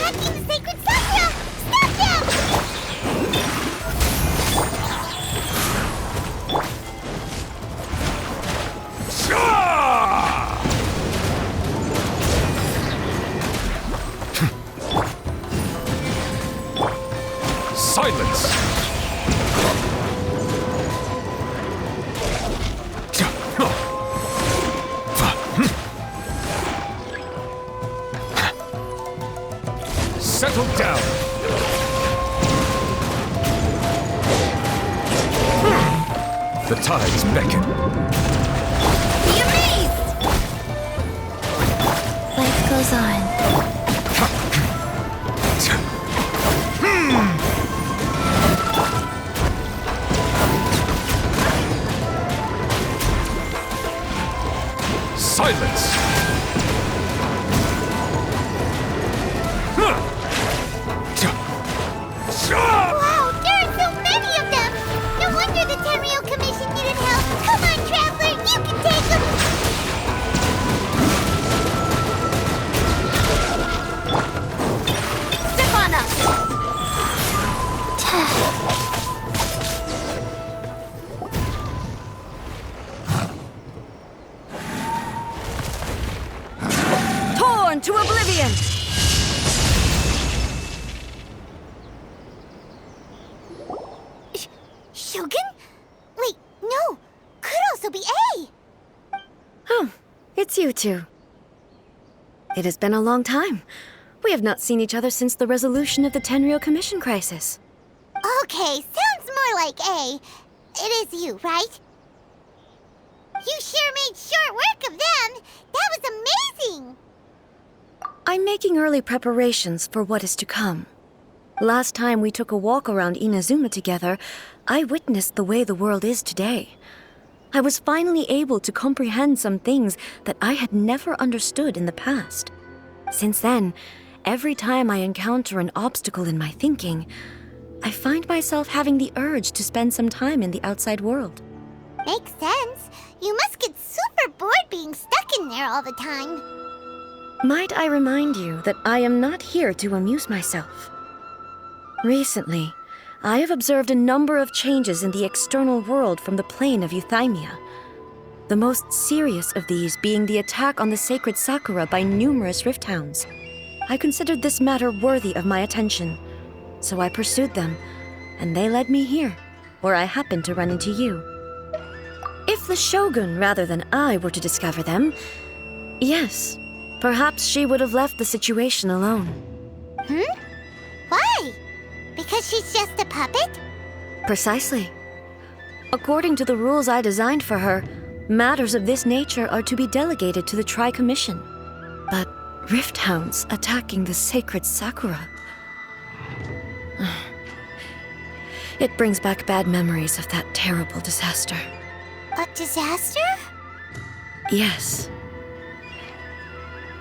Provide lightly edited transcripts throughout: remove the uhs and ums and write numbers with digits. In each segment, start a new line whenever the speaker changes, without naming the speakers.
attacking the sacred sakura! Stop them!
Silence! Settle down! The tides beckon.
Be amazed! Life goes on.
Silence!
Wow, there are so many of them! No wonder the Tenryou Commission needed help. Come on, Traveler, you can take them! Step on up!
Torn to oblivion!
Shogun? Wait, no! Could also be Ei!
Oh, it's you two. It has been a long time. We have not seen each other since the resolution of the Tenryou Commission crisis.
Okay, sounds more like Ei. It is you, right? You sure made short work of them! That was amazing!
I'm making early preparations for what is to come. Last time we took a walk around Inazuma together, I witnessed the way the world is today. I was finally able to comprehend some things that I had never understood in the past. Since then, every time I encounter an obstacle in my thinking, I find myself having the urge to spend some time in the outside world.
Makes sense. You must get super bored being stuck in there all the time.
Might I remind you that I am not here to amuse myself. Recently, I have observed a number of changes in the external world from the plane of Euthymia. The most serious of these being the attack on the sacred Sakura by numerous rift hounds. I considered this matter worthy of my attention, so I pursued them, and they led me here, where I happened to run into you. If the Shogun rather than I were to discover them, yes, perhaps she would have left the situation alone.
Why? Because she's just a puppet?
Precisely. According to the rules I designed for her, matters of this nature are to be delegated to the Tri-Commission. But rift hounds attacking the sacred Sakura... It brings back bad memories of that terrible disaster.
A disaster?
Yes.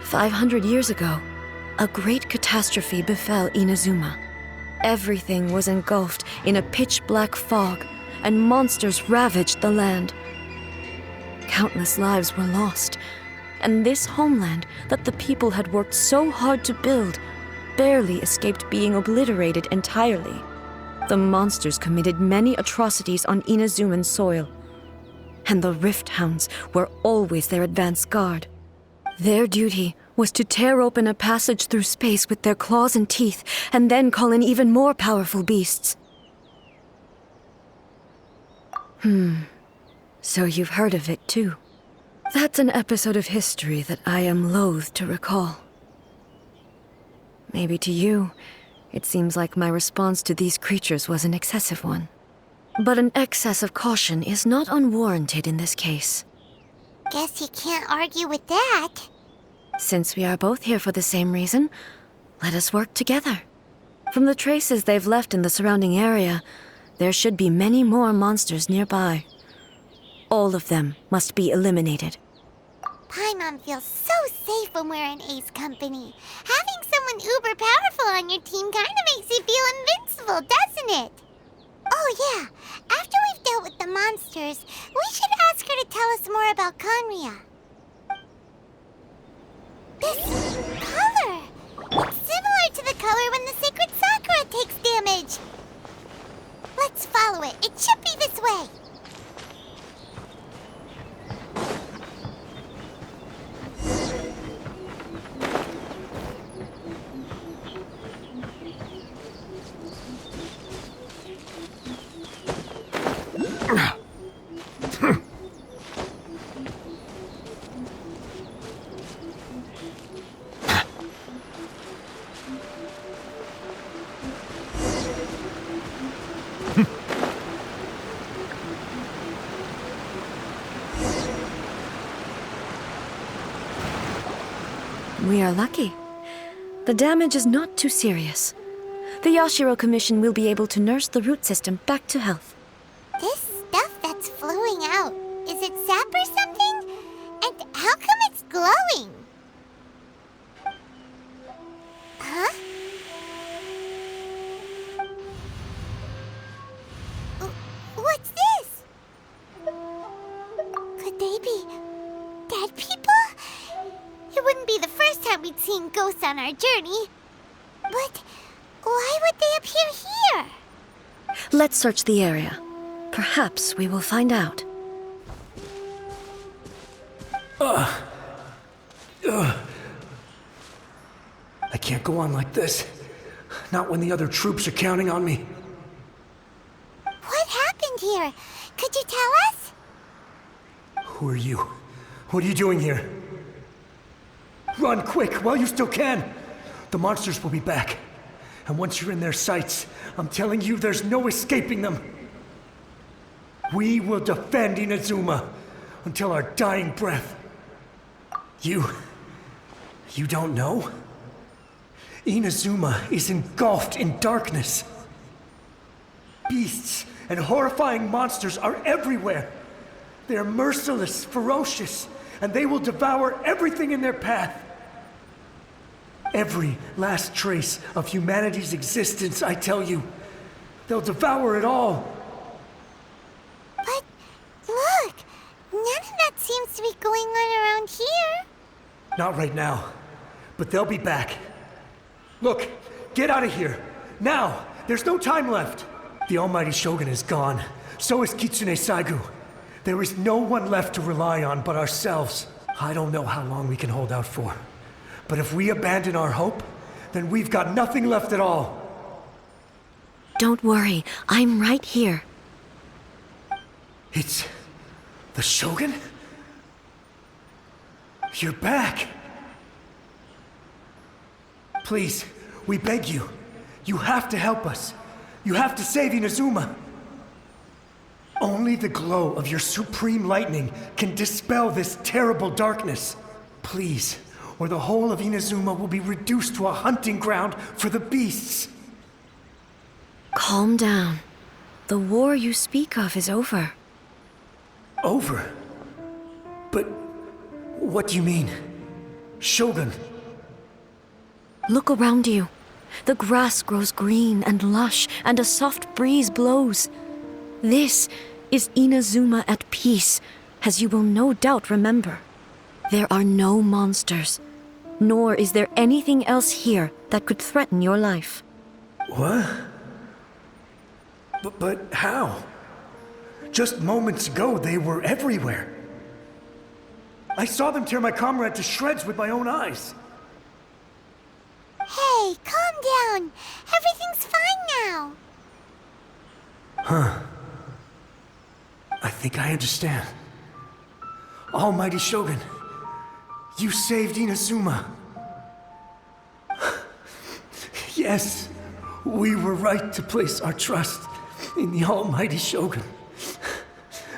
500 years ago, a great catastrophe befell Inazuma. Everything was engulfed in a pitch-black fog, and monsters ravaged the land. Countless lives were lost, and this homeland that the people had worked so hard to build barely escaped being obliterated entirely. The monsters committed many atrocities on Inazuman soil, and the Rift Hounds were always their advance guard. Their duty was to tear open a passage through space with their claws and teeth, and then call in even more powerful beasts. So you've heard of it too. That's an episode of history that I am loath to recall. Maybe to you, it seems like my response to these creatures was an excessive one. But an excess of caution is not unwarranted in this case.
Guess you can't argue with that.
Since we are both here for the same reason, let us work together. From the traces they've left in the surrounding area, there should be many more monsters nearby. All of them must be eliminated.
Paimon feels so safe when we're in Ei's company. Having someone uber powerful on your team kind of makes you feel invincible, doesn't it? Oh yeah, after we've dealt with the monsters, we should ask her to tell us more about Conria. This color! It's similar to the
We are lucky. The damage is not too serious. The Yashiro Commission will be able to nurse the root system back to health.
This stuff that's flowing out, is it sap or something? And how come it's glowing? Huh? What's this? Could they be dead people? It wouldn't be the first time we'd seen ghosts on our journey. But why would they appear here?
Let's search the area. Perhaps we will find out.
I can't go on like this. Not when the other troops are counting on me.
What happened here? Could you tell us?
Who are you? What are you doing here? Run quick while you still can. The monsters will be back. And once you're in their sights, I'm telling you there's no escaping them. We will defend Inazuma until our dying breath. You don't know? Inazuma is engulfed in darkness. Beasts and horrifying monsters are everywhere. They are merciless, ferocious, and they will devour everything in their path. Every last trace of humanity's existence, I tell you. They'll devour it all.
But look, none of that seems to be going on around here.
Not right now, but they'll be back. Look, get out of here. Now! There's no time left. The almighty Shogun is gone. So is Kitsune Saigu. There is no one left to rely on but ourselves. I don't know how long we can hold out for. But if we abandon our hope, then we've got nothing left at all.
Don't worry, I'm right here.
It's the Shogun? You're back. Please, we beg you. You have to help us. You have to save Inazuma. Only the glow of your supreme lightning can dispel this terrible darkness. Please, or the whole of Inazuma will be reduced to a hunting ground for the beasts.
Calm down. The war you speak of is over.
Over? But what do you mean? Shogun?
Look around you. The grass grows green and lush, and a soft breeze blows. This is Inazuma at peace, as you will no doubt remember. There are no monsters, nor is there anything else here that could threaten your life.
What? But how? Just moments ago, they were everywhere. I saw them tear my comrade to shreds with my own eyes.
Hey, calm down. Everything's fine now.
Huh. I think I understand. Almighty Shogun, you saved Inazuma. Yes, we were right to place our trust in the Almighty Shogun.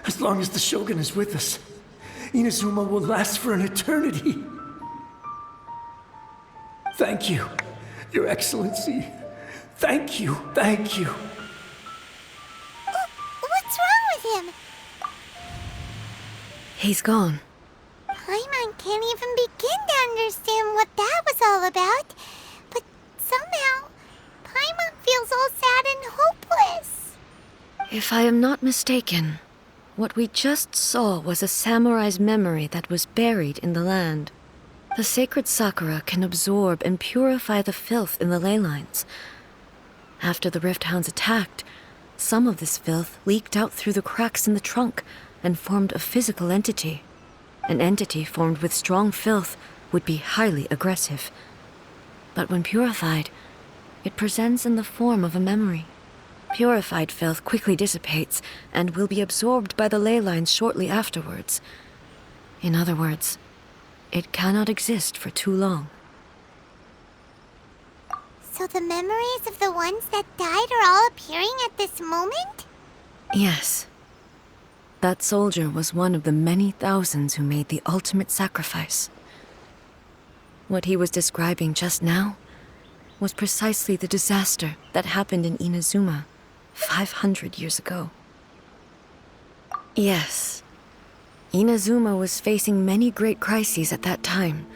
As long as the Shogun is with us, Inazuma will last for an eternity. Thank you, Your Excellency. Thank you, thank you.
What's wrong with him?
He's gone.
Paimon can't even begin to understand what that was all about. But somehow, Paimon feels all sad and hopeless.
If I am not mistaken, what we just saw was a samurai's memory that was buried in the land. The sacred sakura can absorb and purify the filth in the ley lines. After the Rift Hounds attacked, some of this filth leaked out through the cracks in the trunk and formed a physical entity. An entity formed with strong filth would be highly aggressive. But when purified, it presents in the form of a memory. Purified filth quickly dissipates and will be absorbed by the ley lines shortly afterwards. In other words, it cannot exist for too long.
So the memories of the ones that died are all appearing at this moment?
Yes. That soldier was one of the many thousands who made the ultimate sacrifice. What he was describing just now was precisely the disaster that happened in Inazuma 500 years ago. Yes, Inazuma was facing many great crises at that time.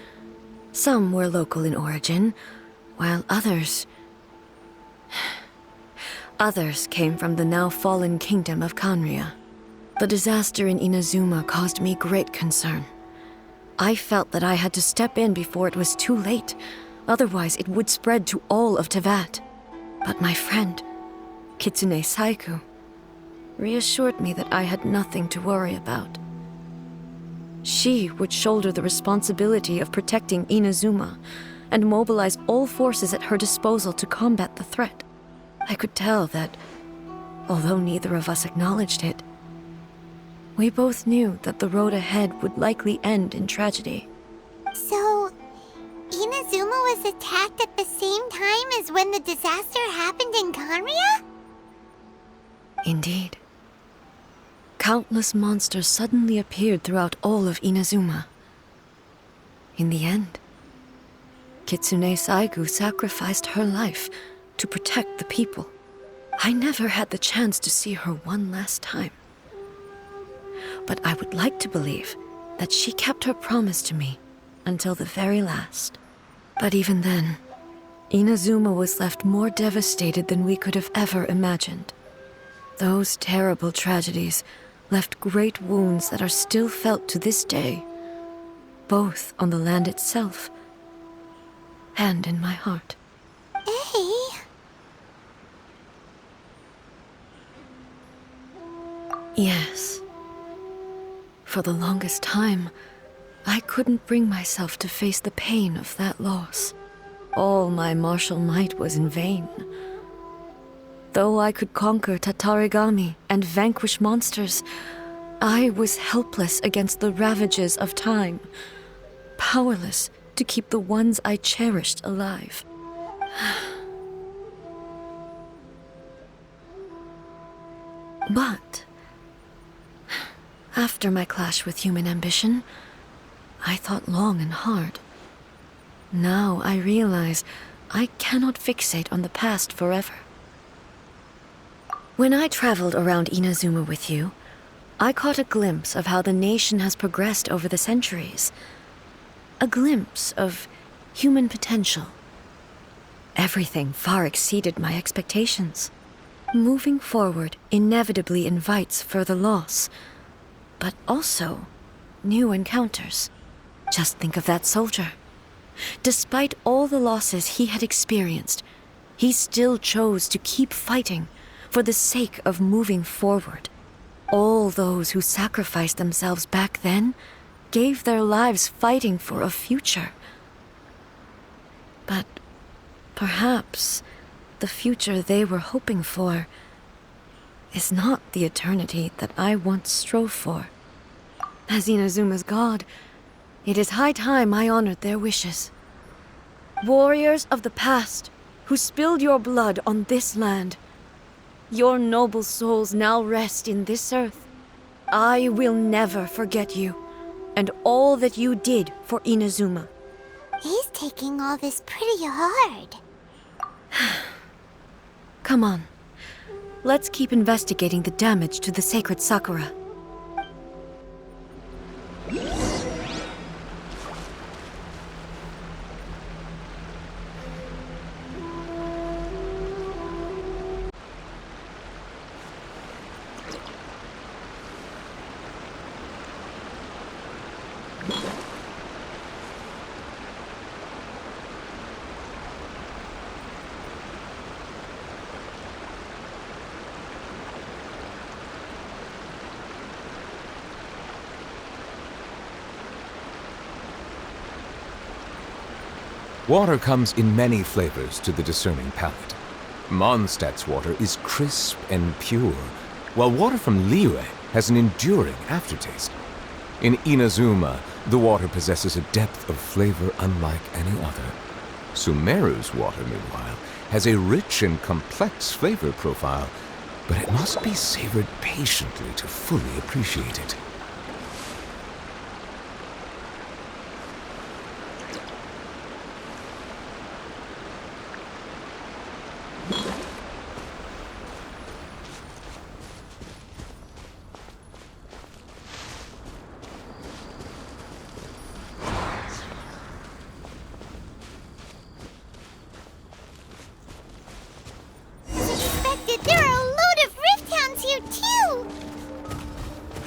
Some were local in origin, while others came from the now fallen kingdom of Kanria. The disaster in Inazuma caused me great concern. I felt that I had to step in before it was too late, otherwise it would spread to all of Teyvat. But my friend, Kitsune Saiku, reassured me that I had nothing to worry about. She would shoulder the responsibility of protecting Inazuma and mobilize all forces at her disposal to combat the threat. I could tell that, although neither of us acknowledged it, we both knew that the road ahead would likely end in tragedy.
So, Inazuma was attacked at the same time as when the disaster happened in Kanria?
Indeed. Countless monsters suddenly appeared throughout all of Inazuma. In the end, Kitsune Saigu sacrificed her life to protect the people. I never had the chance to see her one last time. But I would like to believe that she kept her promise to me until the very last. But even then, Inazuma was left more devastated than we could have ever imagined. Those terrible tragedies left great wounds that are still felt to this day, both on the land itself and in my heart.
Ei?
Yes. For the longest time, I couldn't bring myself to face the pain of that loss. All my martial might was in vain. Though I could conquer Tatarigami and vanquish monsters, I was helpless against the ravages of time, powerless to keep the ones I cherished alive. But after my clash with human ambition, I thought long and hard. Now I realize I cannot fixate on the past forever. When I traveled around Inazuma with you, I caught a glimpse of how the nation has progressed over the centuries. A glimpse of human potential. Everything far exceeded my expectations. Moving forward inevitably invites further loss, but also new encounters. Just think of that soldier. Despite all the losses he had experienced, he still chose to keep fighting for the sake of moving forward. All those who sacrificed themselves back then gave their lives fighting for a future. But perhaps the future they were hoping for is not the eternity that I once strove for. As Inazuma's god, it is high time I honored their wishes. Warriors of the past, who spilled your blood on this land, your noble souls now rest in this earth. I will never forget you, and all that you did for Inazuma.
He's taking all this pretty hard.
Come on. Let's keep investigating the damage to the sacred Sakura.
Water comes in many flavors to the discerning palate. Mondstadt's water is crisp and pure, while water from Liyue has an enduring aftertaste. In Inazuma, the water possesses a depth of flavor unlike any other. Sumeru's water, meanwhile, has a rich and complex flavor profile, but it must be savored patiently to fully appreciate it.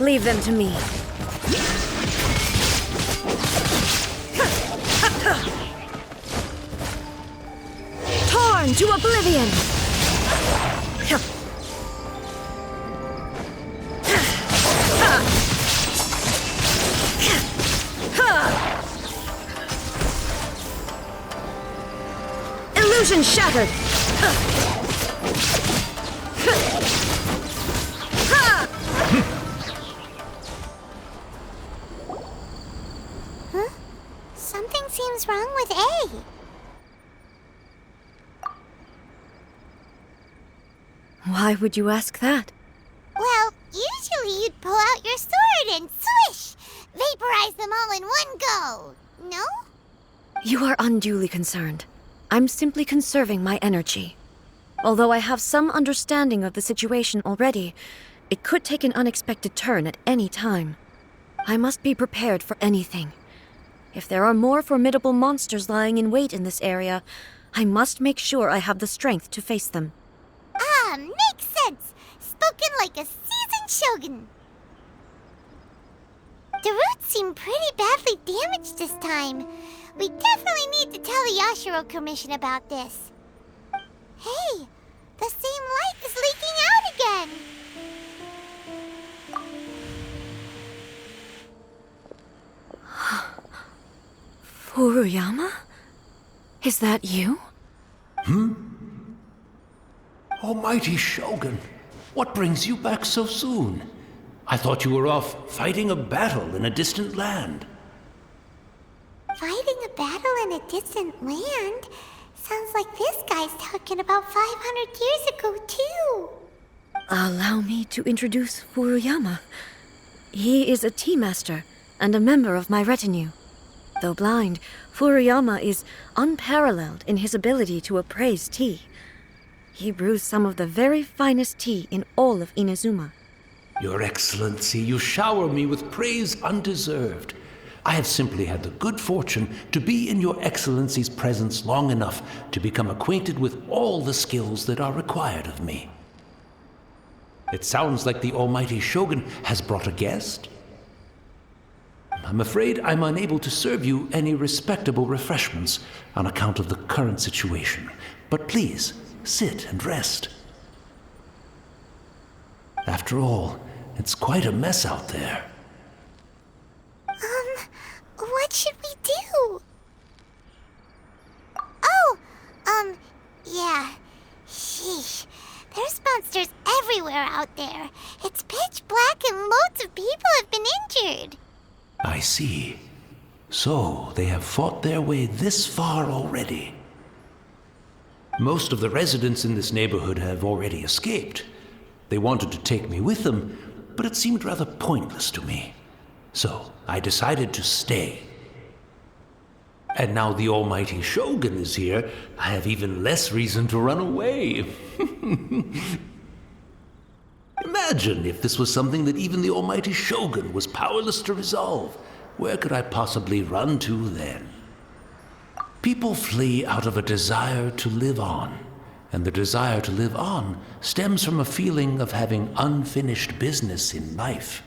Leave them to me. Torn to oblivion! Illusion shattered!
Huh? Something seems wrong with A.
Why would you ask that?
Well, usually you'd pull out your sword and swish! Vaporize them all in one go! No?
You are unduly concerned. I'm simply conserving my energy. Although I have some understanding of the situation already, it could take an unexpected turn at any time. I must be prepared for anything. If there are more formidable monsters lying in wait in this area, I must make sure I have the strength to face them.
Ah, makes sense! Spoken like a seasoned shogun. The roots seem pretty badly damaged this time. We definitely need to tell the Yashiro Commission about this. Hey, the same light is leaking out again!
Furuyama? Is that you?
Almighty Shogun, what brings you back so soon? I thought you were off fighting a battle in a distant land.
Fighting a battle in a distant land? Sounds like this guy's talking about 500 years ago, too.
Allow me to introduce Furuyama. He is a tea master and a member of my retinue. Though blind, Furuyama is unparalleled in his ability to appraise tea. He brews some of the very finest tea in all of Inazuma.
Your Excellency, you shower me with praise undeserved. I have simply had the good fortune to be in Your Excellency's presence long enough to become acquainted with all the skills that are required of me. It sounds like the Almighty Shogun has brought a guest. I'm afraid I'm unable to serve you any respectable refreshments on account of the current situation. But please, sit and rest. After all, it's quite a mess out there.
What should we do? Oh, yeah. Sheesh. There's monsters everywhere out there. It's pitch black and loads of people have been injured.
I see. So, they have fought their way this far already. Most of the residents in this neighborhood have already escaped. They wanted to take me with them, but it seemed rather pointless to me. So, I decided to stay. And now the Almighty Shogun is here, I have even less reason to run away. Imagine if this was something that even the Almighty Shogun was powerless to resolve. Where could I possibly run to then? People flee out of a desire to live on, and the desire to live on stems from a feeling of having unfinished business in life.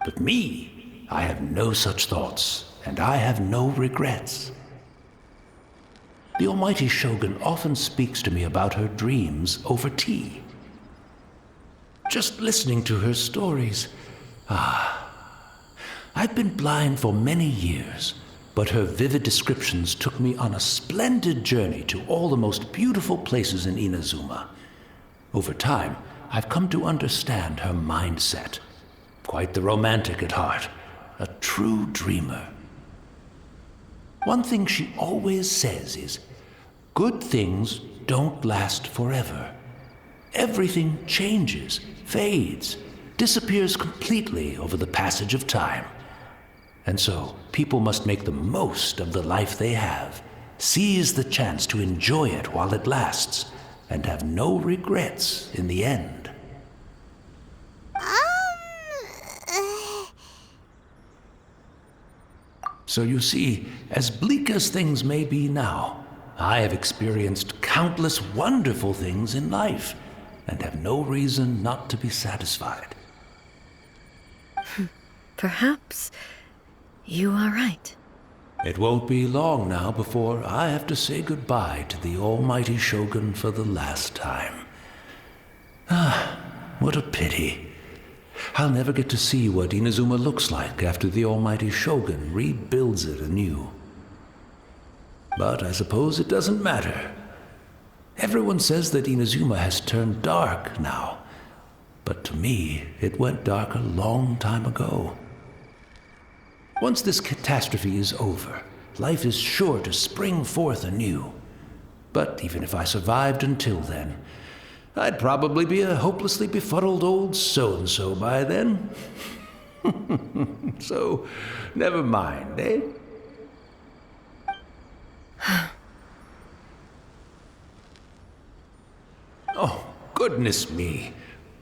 But me, I have no such thoughts, and I have no regrets. The Almighty Shogun often speaks to me about her dreams over tea. Just listening to her stories, I've been blind for many years, but her vivid descriptions took me on a splendid journey to all the most beautiful places in Inazuma. Over time, I've come to understand her mindset. Quite the romantic at heart, a true dreamer. One thing she always says is, good things don't last forever. Everything changes, fades, disappears completely over the passage of time. And so, people must make the most of the life they have, seize the chance to enjoy it while it lasts, and have no regrets in the end. So you see, as bleak as things may be now, I have experienced countless wonderful things in life, and have no reason not to be satisfied.
Perhaps you are right.
It won't be long now before I have to say goodbye to the almighty Shogun for the last time. Ah, what a pity. I'll never get to see what Inazuma looks like after the almighty Shogun rebuilds it anew. But I suppose it doesn't matter. Everyone says that Inazuma has turned dark now, but to me, it went dark a long time ago. Once this catastrophe is over, life is sure to spring forth anew. But even if I survived until then, I'd probably be a hopelessly befuddled old so-and-so by then. So, never mind, eh? Oh, goodness me.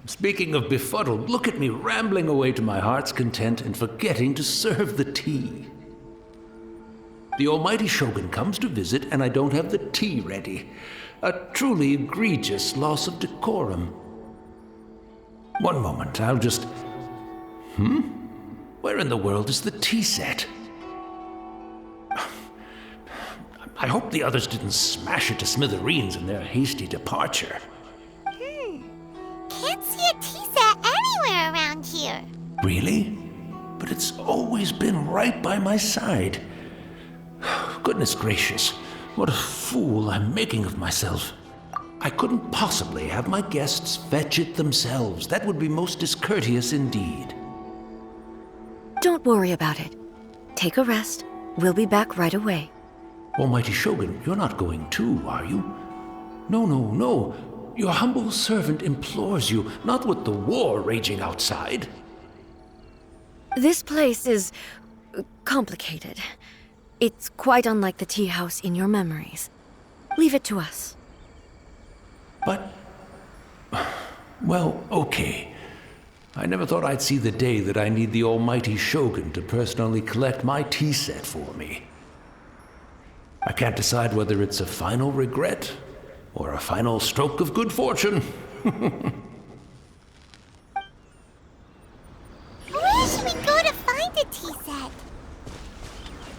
Speaking of befuddled, look at me rambling away to my heart's content and forgetting to serve the tea. The almighty Shogun comes to visit and I don't have the tea ready. A truly egregious loss of decorum. One moment, I'll just... Where in the world is the tea set? I hope the others didn't smash it to smithereens in their hasty departure.
Can't see a tea set anywhere around here.
Really? But it's always been right by my side. Goodness gracious, what a fool I'm making of myself. I couldn't possibly have my guests fetch it themselves. That would be most discourteous indeed.
Don't worry about it. Take a rest. We'll be back right away.
Almighty Shogun, you're not going too, are you? No. Your humble servant implores you, not with the war raging outside.
This place is complicated. It's quite unlike the tea house in your memories. Leave it to us.
But... well, okay. I never thought I'd see the day that I need the almighty Shogun to personally collect my tea set for me. I can't decide whether it's a final regret or a final stroke of good fortune.
Where should we go to find a tea set?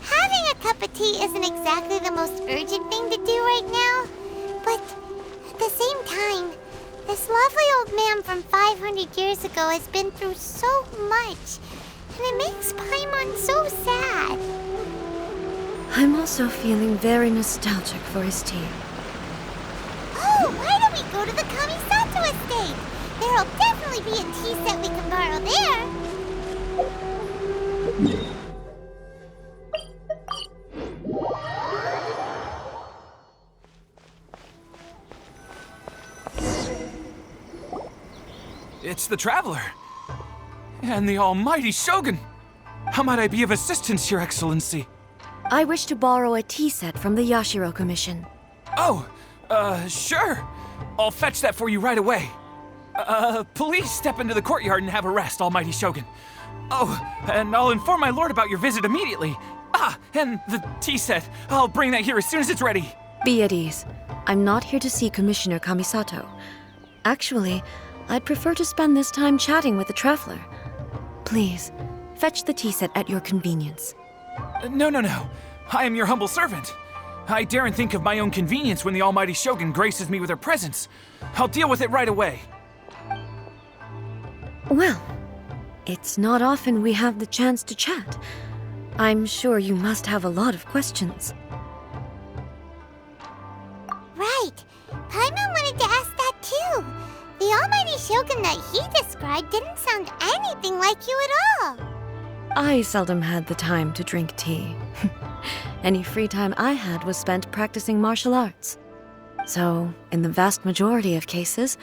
Having a cup of tea isn't exactly the most urgent thing to do right now, but at the same time, this lovely old man from 500 years ago has been through so much, and it makes Paimon so sad.
I'm also feeling very nostalgic for his tea.
Oh, why don't we go to the Kamisato estate? There'll definitely be a tea set we can borrow there.
It's the Traveler. And the almighty Shogun. How might I be of assistance, Your Excellency?
I wish to borrow a tea set from the Yashiro Commission.
Oh, sure. I'll fetch that for you right away. Please step into the courtyard and have a rest, almighty Shogun. Oh, and I'll inform my lord about your visit immediately. Ah, and the tea set. I'll bring that here as soon as it's ready.
Be at ease. I'm not here to see Commissioner Kamisato. Actually, I'd prefer to spend this time chatting with the Traveler. Please, fetch the tea set at your convenience.
No. I am your humble servant. I daren't think of my own convenience when the almighty Shogun graces me with her presence. I'll deal with it right away.
Well, it's not often we have the chance to chat. I'm sure you must have a lot of questions.
Right. Paimon wanted to ask that too. The almighty Shogun that he described didn't sound anything like you at all.
I seldom had the time to drink tea. Any free time I had was spent practicing martial arts. So, in the vast majority of cases,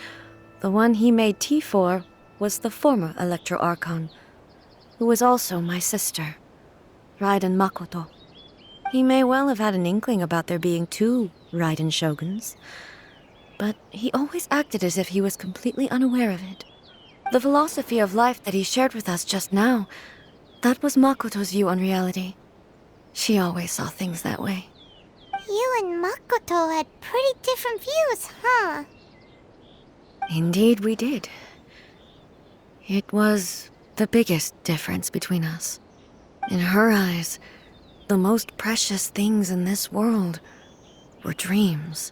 the one he made tea for was the former Electro Archon, who was also my sister, Raiden Makoto. He may well have had an inkling about there being two Raiden Shoguns, but he always acted as if he was completely unaware of it. The philosophy of life that he shared with us just now, that was Makoto's view on reality. She always saw things that way.
You and Makoto had pretty different views, huh?
Indeed we did. It was the biggest difference between us. In her eyes, the most precious things in this world were dreams.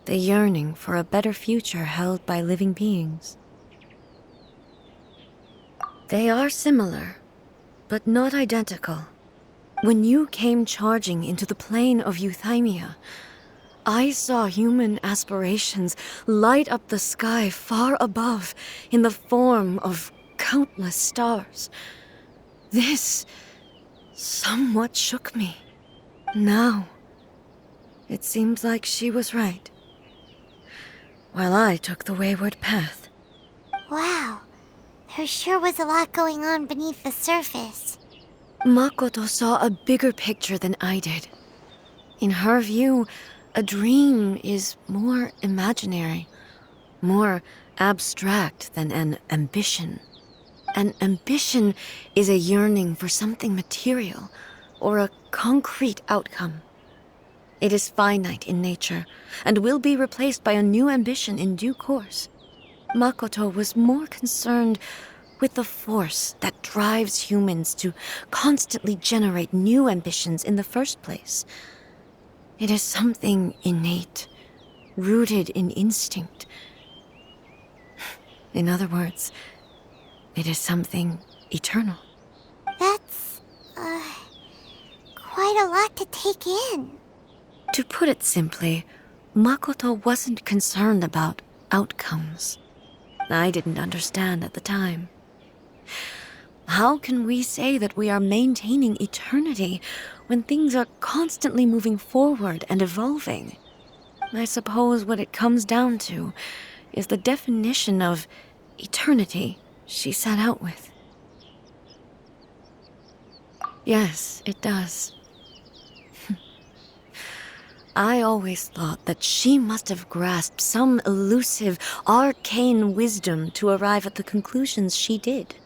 The yearning for a better future held by living beings. They are similar, but not identical. When you came charging into the plane of Euthymia, I saw human aspirations light up the sky far above in the form of countless stars. This somewhat shook me. Now, it seems like she was right, while I took the wayward path.
Wow, there sure was a lot going on beneath the surface.
Makoto saw a bigger picture than I did. In her view, a dream is more imaginary, more abstract than an ambition. An ambition is a yearning for something material or a concrete outcome. It is finite in nature and will be replaced by a new ambition in due course. Makoto was more concerned with the force that drives humans to constantly generate new ambitions in the first place. It is something innate, rooted in instinct. In other words, it is something eternal.
That's, quite a lot to take in.
To put it simply, Makoto wasn't concerned about outcomes. I didn't understand at the time. How can we say that we are maintaining eternity when things are constantly moving forward and evolving? I suppose what it comes down to is the definition of eternity she set out with. Yes, it does. I always thought that she must have grasped some elusive, arcane wisdom to arrive at the conclusions she did.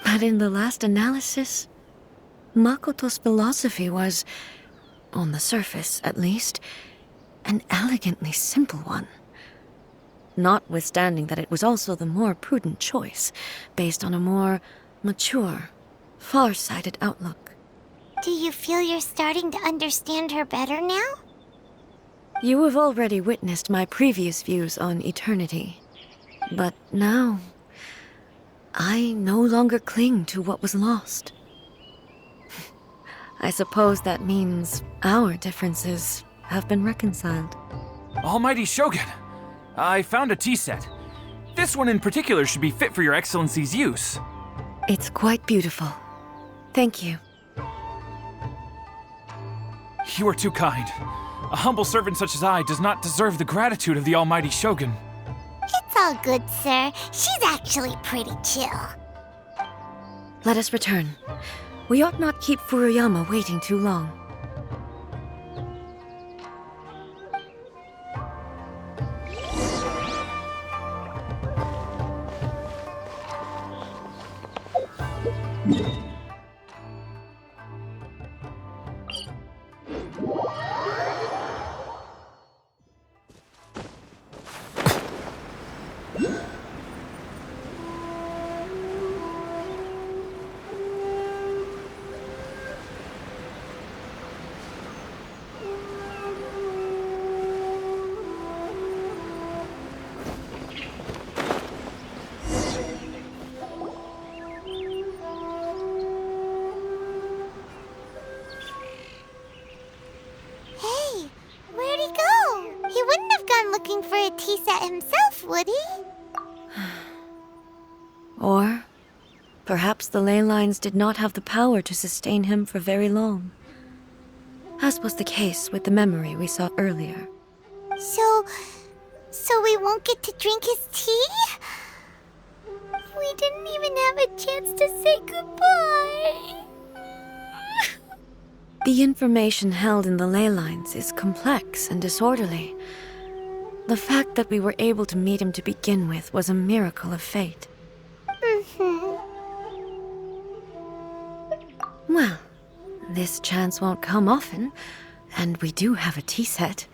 But in the last analysis, Makoto's philosophy was, on the surface at least, an elegantly simple one. Notwithstanding that it was also the more prudent choice, based on a more mature, far-sighted outlook.
Do you feel you're starting to understand her better now?
You have already witnessed my previous views on eternity. But now, I no longer cling to what was lost. I suppose that means our differences have been reconciled.
Almighty Shogun, I found a tea set. This one in particular should be fit for your Excellency's use.
It's quite beautiful. Thank you.
You are too kind. A humble servant such as I does not deserve the gratitude of the Almighty Shogun.
It's all good, sir. She's actually pretty chill.
Let us return. We ought not keep Furuyama waiting too long.
Hey, where'd he go? He wouldn't have gone looking for a tea set himself, would he?
Or perhaps the ley lines did not have the power to sustain him for very long, as was the case with the memory we saw earlier.
So we won't get to drink his tea? We didn't even have a chance to say goodbye.
The information held in the ley lines is complex and disorderly. The fact that we were able to meet him to begin with was a miracle of fate. Well, this chance won't come often, and we do have a tea set.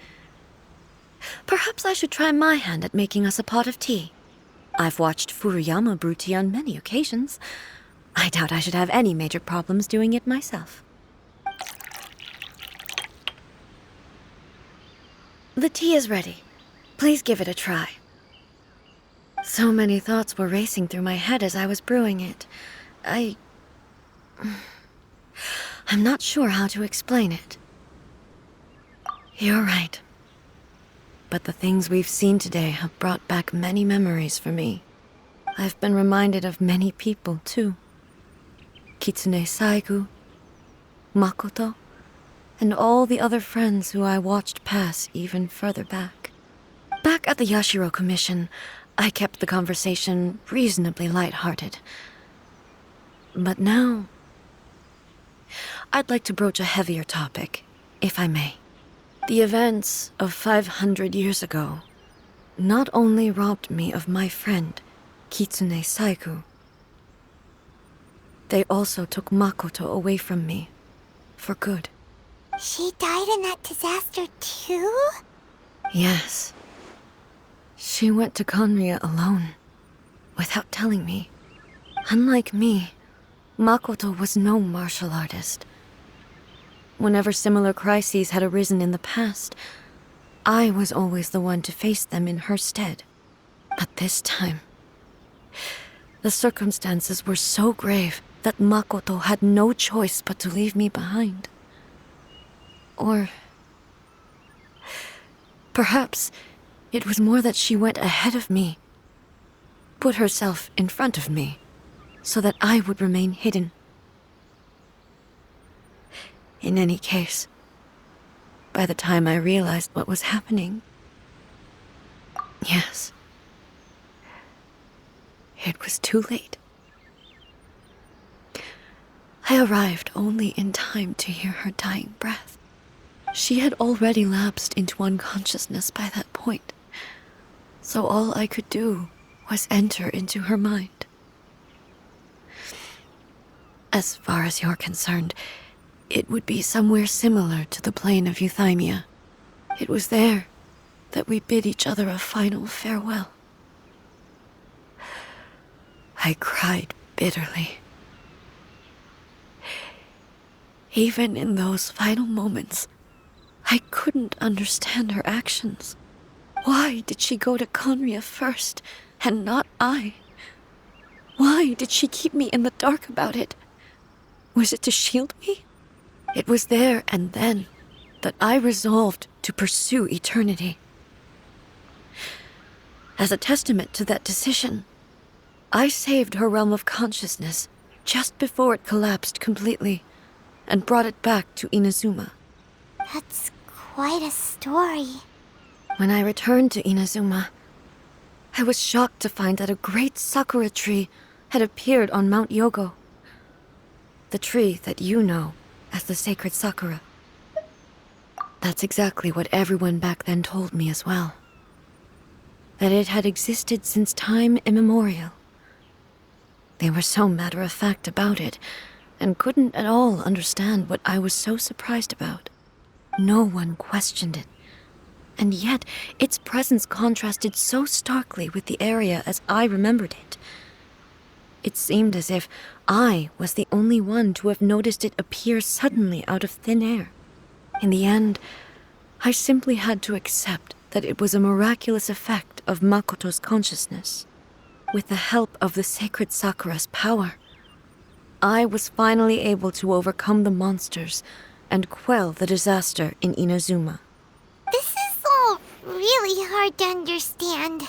Perhaps I should try my hand at making us a pot of tea. I've watched Furuyama brew tea on many occasions. I doubt I should have any major problems doing it myself. The tea is ready. Please give it a try. So many thoughts were racing through my head as I was brewing it. I'm not sure how to explain it. You're right. But the things we've seen today have brought back many memories for me. I've been reminded of many people, too. Kitsune Saigu, Makoto, and all the other friends who I watched pass even further back. Back at the Yashiro Commission, I kept the conversation reasonably lighthearted. But now, I'd like to broach a heavier topic, if I may. The events of 500 years ago not only robbed me of my friend, Kitsune Saigu, they also took Makoto away from me, for good.
She died in that disaster too?
Yes. She went to Conria alone, without telling me. Unlike me, Makoto was no martial artist. Whenever similar crises had arisen in the past, I was always the one to face them in her stead. But this time, the circumstances were so grave that Makoto had no choice but to leave me behind. Or perhaps it was more that she went ahead of me, put herself in front of me, so that I would remain hidden. In any case, by the time I realized what was happening, yes, it was too late. I arrived only in time to hear her dying breath. She had already lapsed into unconsciousness by that point, so all I could do was enter into her mind. As far as you're concerned, it would be somewhere similar to the plain of Euthymia. It was there that we bid each other a final farewell. I cried bitterly. Even in those final moments, I couldn't understand her actions. Why did she go to Conria first, and not I? Why did she keep me in the dark about it? Was it to shield me? It was there and then that I resolved to pursue eternity. As a testament to that decision, I saved her realm of consciousness just before it collapsed completely and brought it back to Inazuma.
That's quite a story.
When I returned to Inazuma, I was shocked to find that a great sakura tree had appeared on Mount Yogo. The tree that you know as the sacred sakura. That's exactly what everyone back then told me as well. That it had existed since time immemorial. They were so matter-of-fact about it, and couldn't at all understand what I was so surprised about. No one questioned it, and yet its presence contrasted so starkly with the area as I remembered it. It seemed as if I was the only one to have noticed it appear suddenly out of thin air. In the end, I simply had to accept that it was a miraculous effect of Makoto's consciousness. With the help of the sacred Sakura's power, I was finally able to overcome the monsters and quell the disaster in Inazuma.
This is all really hard to understand.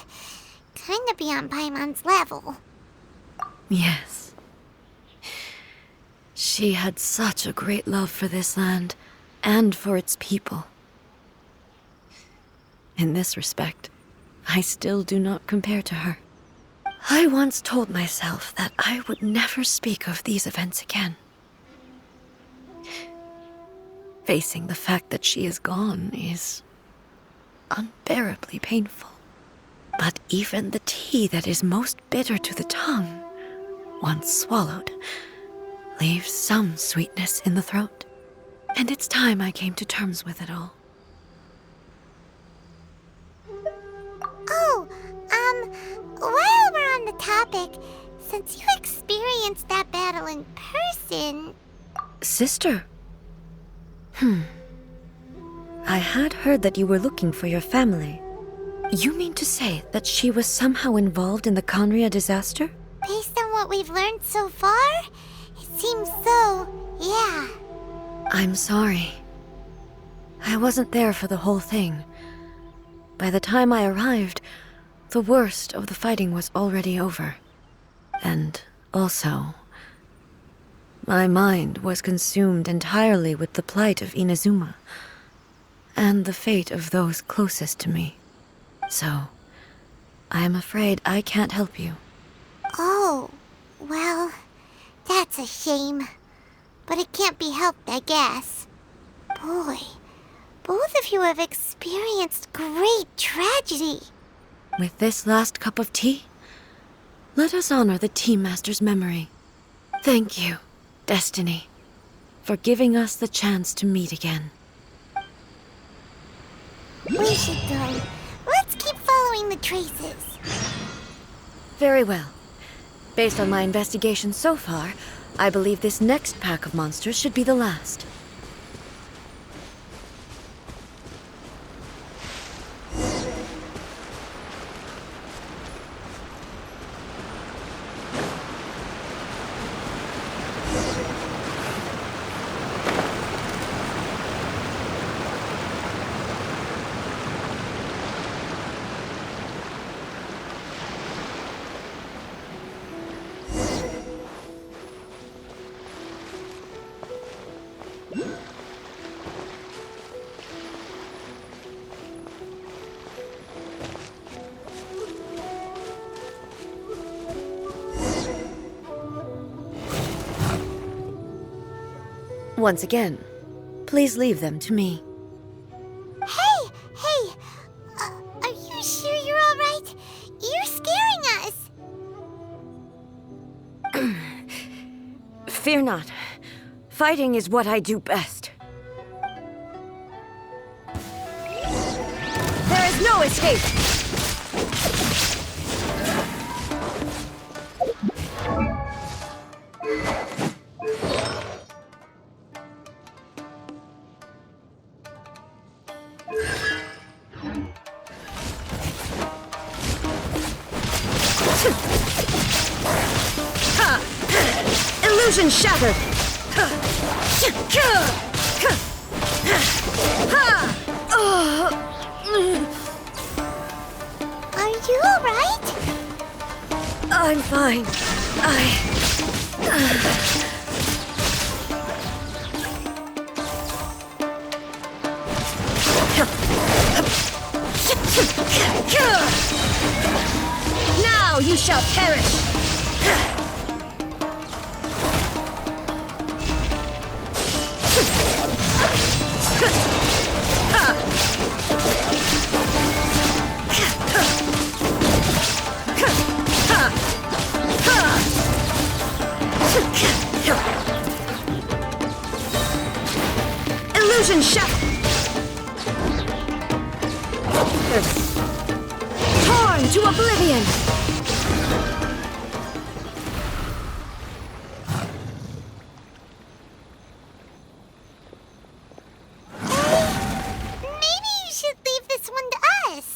Kinda beyond Paimon's level.
Yes. She had such a great love for this land and for its people. In this respect, I still do not compare to her. I once told myself that I would never speak of these events again. Facing the fact that she is gone is unbearably painful. But even the tea that is most bitter to the tongue, once swallowed, leaves some sweetness in the throat. And it's time I came to terms with it all.
Oh, while we're topic, since you experienced that battle in person...
Sister? I had heard that you were looking for your family. You mean to say that she was somehow involved in the Conria disaster?
Based on what we've learned so far, it seems so, yeah.
I'm sorry. I wasn't there for the whole thing. By the time I arrived, the worst of the fighting was already over. And also, my mind was consumed entirely with the plight of Inazuma and the fate of those closest to me. So, I am afraid I can't help you.
Oh, well, that's a shame. But it can't be helped, I guess. Boy, both of you have experienced great tragedy.
With this last cup of tea, let us honor the Tea Master's memory. Thank you, Destiny, for giving us the chance to meet again.
We should go. Let's keep following the traces.
Very well. Based on my investigation so far, I believe this next pack of monsters should be the last. Once again, please leave them to me.
Hey! Are you sure you're all right? You're scaring us.
Fear not. Fighting is what I do best. There is no escape! Illusion shattered!
Are you all right?
I'm fine. Now you shall perish! Illusion shattered! Torn to oblivion!
Maybe you should leave this one to us.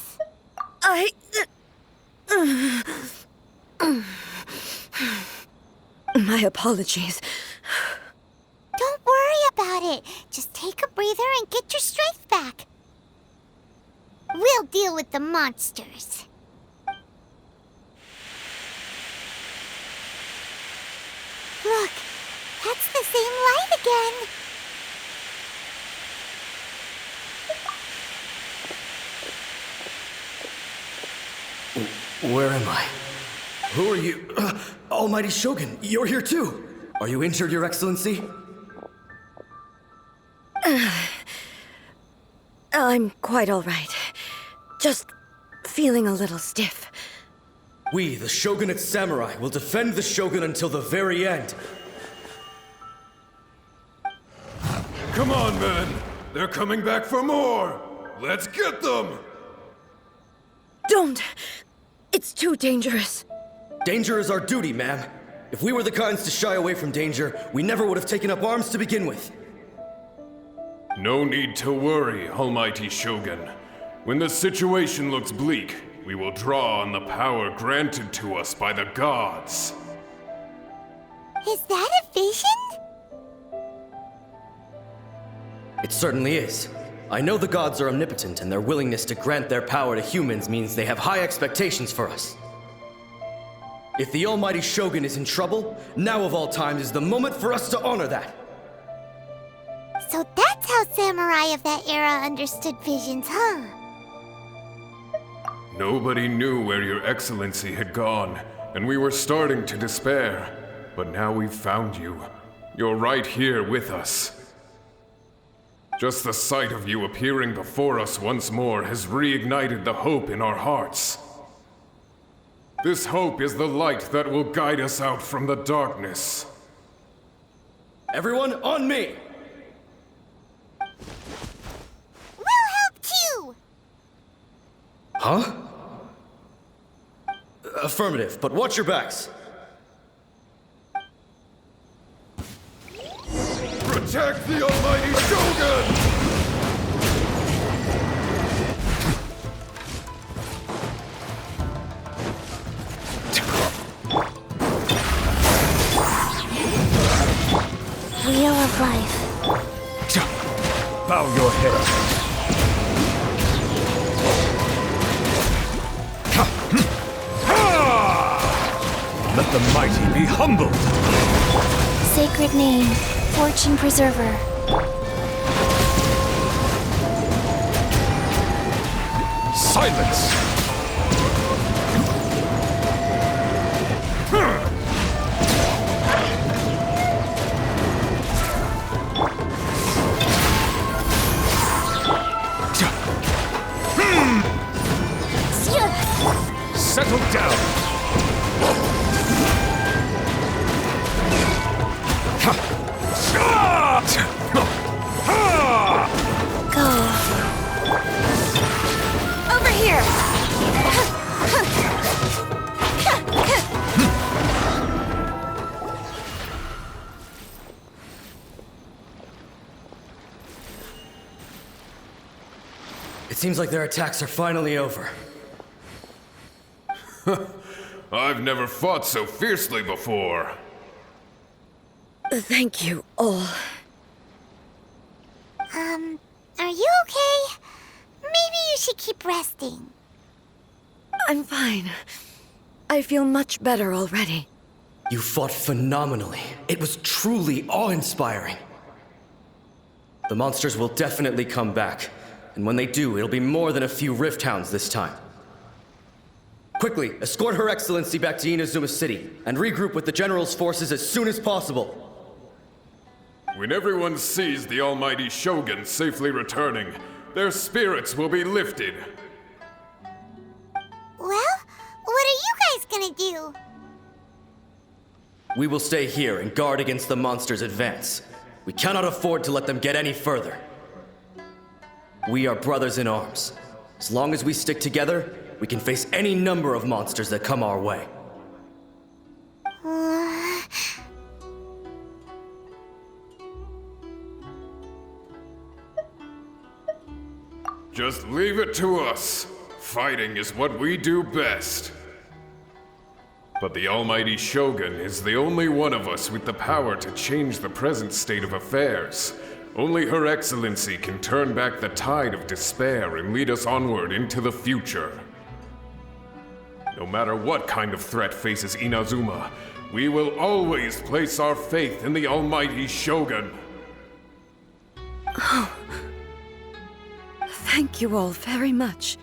My apologies.
Don't worry about it. Just take a breather and get your strength back. We'll deal with the monsters. Look, that's the same light again.
Where am I? Who are you? Almighty Shogun, you're here too! Are you injured, Your Excellency?
I'm quite all right. Just feeling a little stiff.
We, the Shogunate Samurai, will defend the Shogun until the very end.
Come on, men! They're coming back for more! Let's get them!
Don't! It's too dangerous.
Danger is our duty, ma'am. If we were the kinds to shy away from danger, we never would have taken up arms to begin with.
No need to worry, Almighty Shogun. When the situation looks bleak, we will draw on the power granted to us by the gods.
Is that a vision?
It certainly is. I know the gods are omnipotent, and their willingness to grant their power to humans means they have high expectations for us. If the Almighty Shogun is in trouble, now of all times is the moment for us to honor that.
So that's how samurai of that era understood visions, huh?
Nobody knew where your excellency had gone, and we were starting to despair. But now we've found you. You're right here with us. Just the sight of you appearing before us once more has reignited the hope in our hearts. This hope is the light that will guide us out from the darkness.
Everyone, on me!
We'll help too!
Huh? Affirmative, but watch your backs.
Protect the Almighty Shogun!
Wheel of life.
Bow your head. Let the mighty be humbled.
Sacred name, fortune preserver.
Silence! Settle down!
Go. Over here!
It seems like their attacks are finally over.
I've never fought so fiercely before.
Thank you all.
Are you okay? Maybe you should keep resting.
I'm fine. I feel much better already.
You fought phenomenally. It was truly awe-inspiring. The monsters will definitely come back. And when they do, it'll be more than a few Rift Hounds this time. Quickly, escort Her Excellency back to Inazuma City, and regroup with the General's forces as soon as possible.
When everyone sees the Almighty Shogun safely returning, their spirits will be lifted.
Well, what are you guys gonna do?
We will stay here and guard against the monsters' advance. We cannot afford to let them get any further. We are brothers in arms. As long as we stick together, we can face any number of monsters that come our way.
Just leave it to us. Fighting is what we do best. But the Almighty Shogun is the only one of us with the power to change the present state of affairs. Only Her Excellency can turn back the tide of despair and lead us onward into the future. No matter what kind of threat faces Inazuma, we will always place our faith in the Almighty Shogun.
Thank you all very much.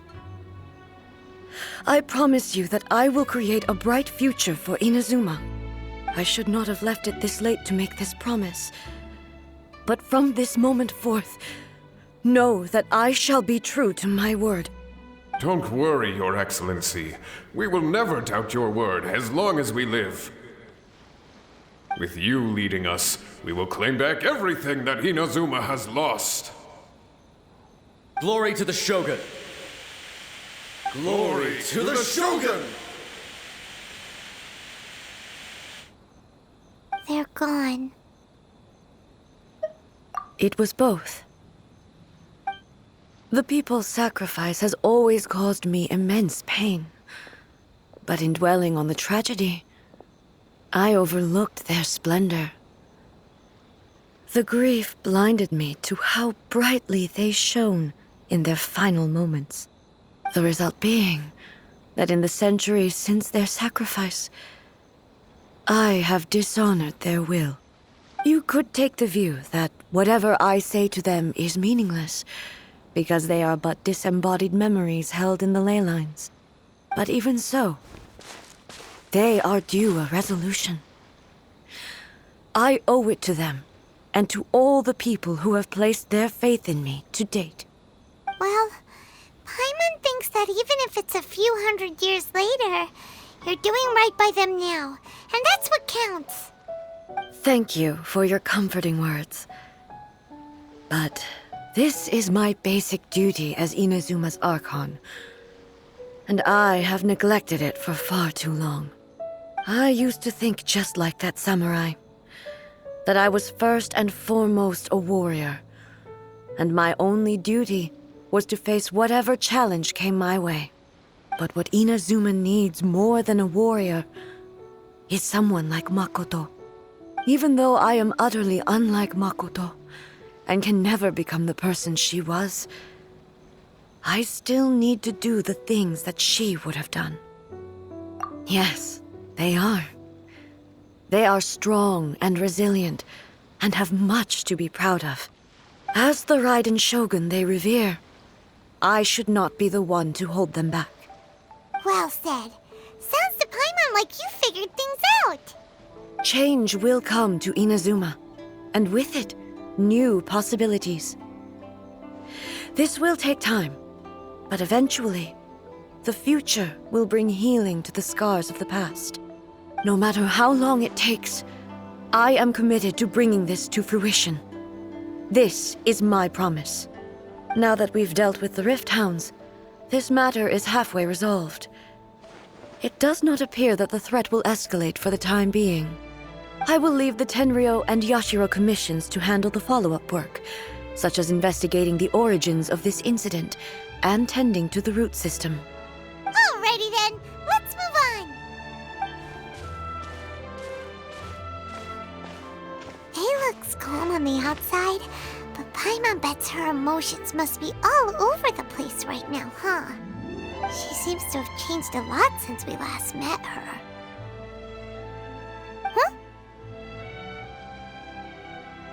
I promise you that I will create a bright future for Inazuma. I should not have left it this late to make this promise. But from this moment forth, know that I shall be true to my word.
Don't worry, Your Excellency. We will never doubt your word as long as we live. With you leading us, we will claim back everything that Inazuma has lost.
Glory to the Shogun! Glory to the Shogun!
gone?
It was both. The people's sacrifice has always caused me immense pain. But in dwelling on the tragedy, I overlooked their splendor. The grief blinded me to how brightly they shone in their final moments. The result being that in the centuries since their sacrifice, I have dishonored their will. You could take the view that whatever I say to them is meaningless, because they are but disembodied memories held in the ley lines. But even so, they are due a resolution. I owe it to them, and to all the people who have placed their faith in me to date.
Well, Paimon thinks that even if it's a few hundred years later, you're doing right by them now, and that's what counts.
Thank you for your comforting words. But this is my basic duty as Inazuma's Archon, and I have neglected it for far too long. I used to think just like that samurai, that I was first and foremost a warrior, and my only duty was to face whatever challenge came my way. But what Inazuma needs more than a warrior is someone like Makoto. Even though I am utterly unlike Makoto, and can never become the person she was, I still need to do the things that she would have done. Yes, they are. They are strong and resilient, and have much to be proud of. As the Raiden Shogun they revere, I should not be the one to hold them back.
Well said. Sounds to Paimon like you figured things out.
Change will come to Inazuma, and with it, new possibilities. This will take time, but eventually, the future will bring healing to the scars of the past. No matter how long it takes, I am committed to bringing this to fruition. This is my promise. Now that we've dealt with the Rift Hounds, this matter is halfway resolved. It does not appear that the threat will escalate for the time being. I will leave the Tenryo and Yashiro commissions to handle the follow-up work, such as investigating the origins of this incident and tending to the root system.
Alrighty then, let's move on. Ei looks calm on the outside, but Paimon bets her emotions must be all over the place right now, huh? She seems to have changed a lot since we last met her. Huh?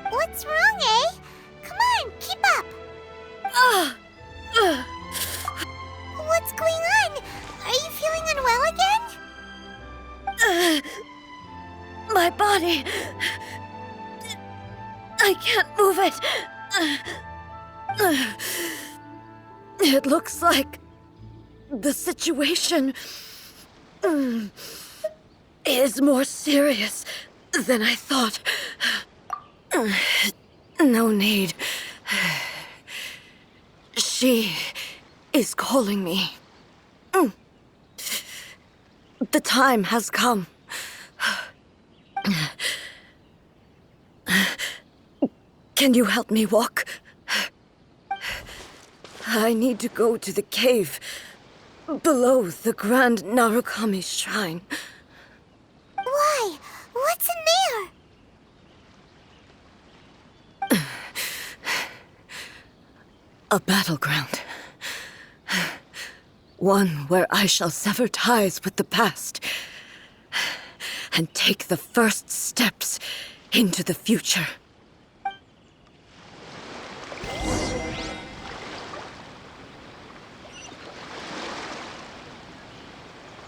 What's wrong, eh? Come on, keep up! What's going on? Are you feeling unwell again?
My body... I can't move it. It looks like the situation is more serious than I thought. No need. She is calling me. The time has come. Can you help me walk? I need to go to the cave below the Grand Narukami Shrine.
Why? What's in there?
A battleground. One where I shall sever ties with the past and take the first steps into the future.